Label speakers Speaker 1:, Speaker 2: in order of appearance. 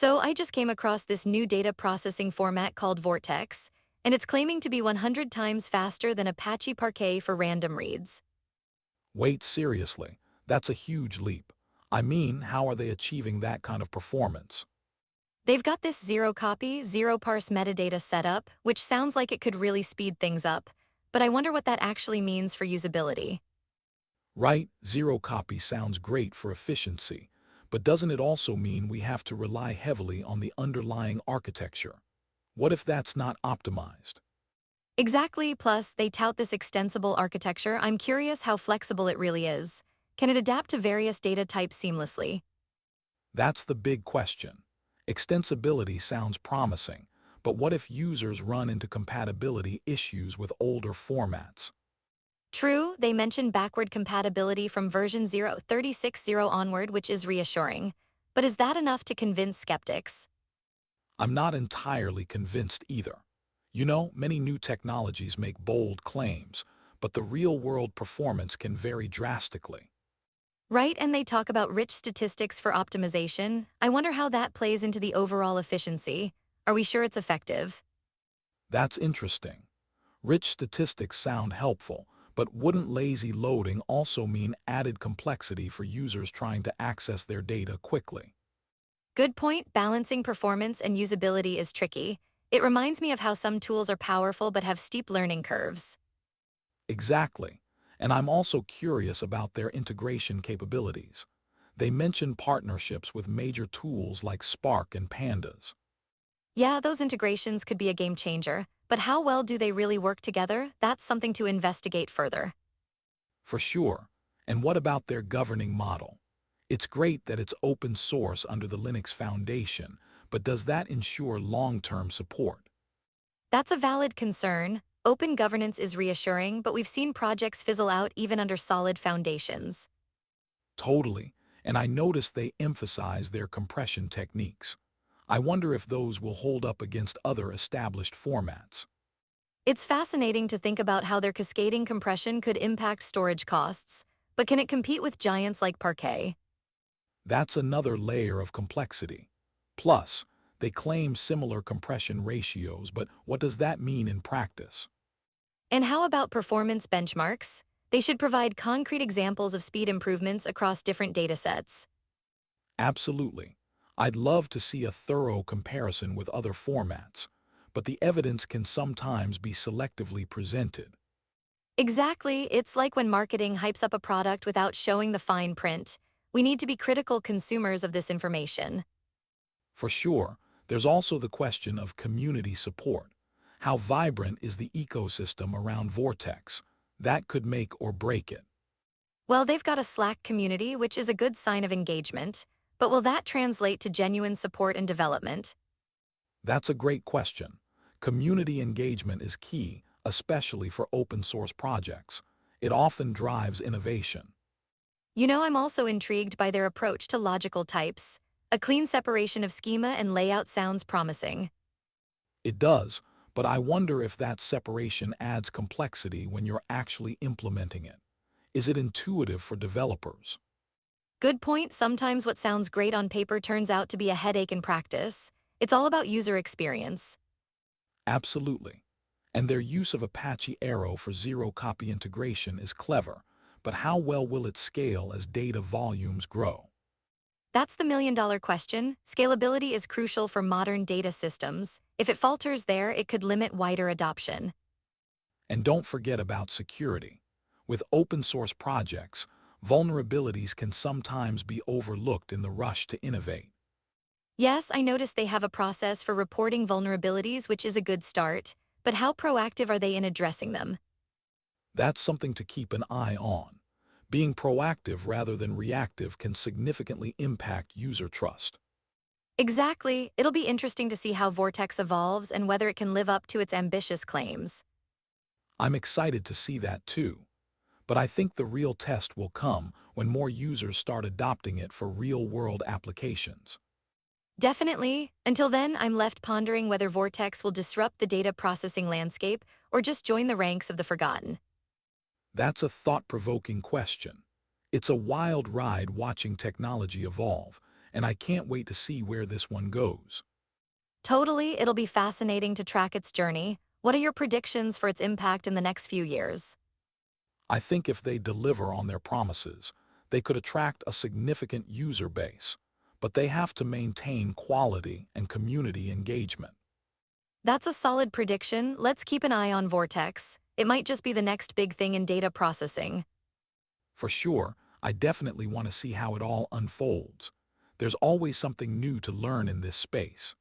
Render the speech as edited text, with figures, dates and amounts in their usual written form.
Speaker 1: So I just came across this new data processing format called Vortex, and it's claiming to be 100 times faster than Apache Parquet for random reads.
Speaker 2: Wait, seriously, that's a huge leap. I mean, how are they achieving that kind of performance?
Speaker 1: They've got this zero copy, zero parse metadata setup, which sounds like it could really speed things up, but I wonder what that actually means for usability.
Speaker 2: Right, zero copy sounds great for efficiency, but doesn't it also mean we have to rely heavily on the underlying architecture? What if that's not optimized?
Speaker 1: Exactly, plus they tout this extensible architecture. I'm curious how flexible it really is. Can it adapt to various data types seamlessly?
Speaker 2: That's the big question. Extensibility sounds promising, but what if users run into compatibility issues with older formats?
Speaker 1: True, they mentioned backward compatibility from version 0.36.0 onward, which is reassuring. But is that enough to convince skeptics?
Speaker 2: I'm not entirely convinced either. You know, many new technologies make bold claims, but the real-world performance can vary drastically.
Speaker 1: Right, and they talk about rich statistics for optimization. I wonder how that plays into the overall efficiency. Are we sure it's effective?
Speaker 2: That's interesting. Rich statistics sound helpful, but wouldn't lazy loading also mean added complexity for users trying to access their data quickly?
Speaker 1: Good point, balancing performance and usability is tricky. It reminds me of how some tools are powerful but have steep learning curves.
Speaker 2: Exactly. And I'm also curious about their integration capabilities. They mention partnerships with major tools like Spark and Pandas.
Speaker 1: Yeah, those integrations could be a game changer, but how well do they really work together? That's something to investigate further.
Speaker 2: For sure. And what about their governing model? It's great that it's open source under the Linux Foundation, but does that ensure long-term support?
Speaker 1: That's a valid concern. Open governance is reassuring, but we've seen projects fizzle out even under solid foundations.
Speaker 2: Totally. And I noticed they emphasize their compression techniques. I wonder if those will hold up against other established formats.
Speaker 1: It's fascinating to think about how their cascading compression could impact storage costs, but can it compete with giants like Parquet?
Speaker 2: That's another layer of complexity. Plus, they claim similar compression ratios, but what does that mean in practice?
Speaker 1: And how about performance benchmarks? They should provide concrete examples of speed improvements across different datasets.
Speaker 2: Absolutely. I'd love to see a thorough comparison with other formats, but the evidence can sometimes be selectively presented.
Speaker 1: Exactly, it's like when marketing hypes up a product without showing the fine print. We need to be critical consumers of this information.
Speaker 2: For sure, there's also the question of community support. How vibrant is the ecosystem around Vortex? That could make or break it.
Speaker 1: Well, they've got a Slack community, which is a good sign of engagement, but will that translate to genuine support and development?
Speaker 2: That's a great question. Community engagement is key, especially for open source projects. It often drives innovation.
Speaker 1: You know, I'm also intrigued by their approach to logical types. A clean separation of schema and layout sounds promising.
Speaker 2: It does, but I wonder if that separation adds complexity when you're actually implementing it. Is it intuitive for developers?
Speaker 1: Good point, sometimes what sounds great on paper turns out to be a headache in practice. It's all about user experience.
Speaker 2: Absolutely. And their use of Apache Arrow for zero-copy integration is clever, but how well will it scale as data volumes grow?
Speaker 1: That's the million-dollar question. Scalability is crucial for modern data systems. If it falters there, it could limit wider adoption.
Speaker 2: And don't forget about security. With open-source projects, vulnerabilities can sometimes be overlooked in the rush to innovate.
Speaker 1: Yes, I noticed they have a process for reporting vulnerabilities, which is a good start, but how proactive are they in addressing them?
Speaker 2: That's something to keep an eye on. Being proactive rather than reactive can significantly impact user trust.
Speaker 1: Exactly. It'll be interesting to see how Vortex evolves and whether it can live up to its ambitious claims.
Speaker 2: I'm excited to see that too. But I think the real test will come when more users start adopting it for real-world applications.
Speaker 1: Definitely. Until then, I'm left pondering whether Vortex will disrupt the data processing landscape or just join the ranks of the forgotten.
Speaker 2: That's a thought-provoking question. It's a wild ride watching technology evolve, and I can't wait to see where this one goes.
Speaker 1: Totally, it'll be fascinating to track its journey. What are your predictions for its impact in the next few years?
Speaker 2: I think if they deliver on their promises, they could attract a significant user base, but they have to maintain quality and community engagement.
Speaker 1: That's a solid prediction. Let's keep an eye on Vortex. It might just be the next big thing in data processing.
Speaker 2: For sure, I definitely want to see how it all unfolds. There's always something new to learn in this space.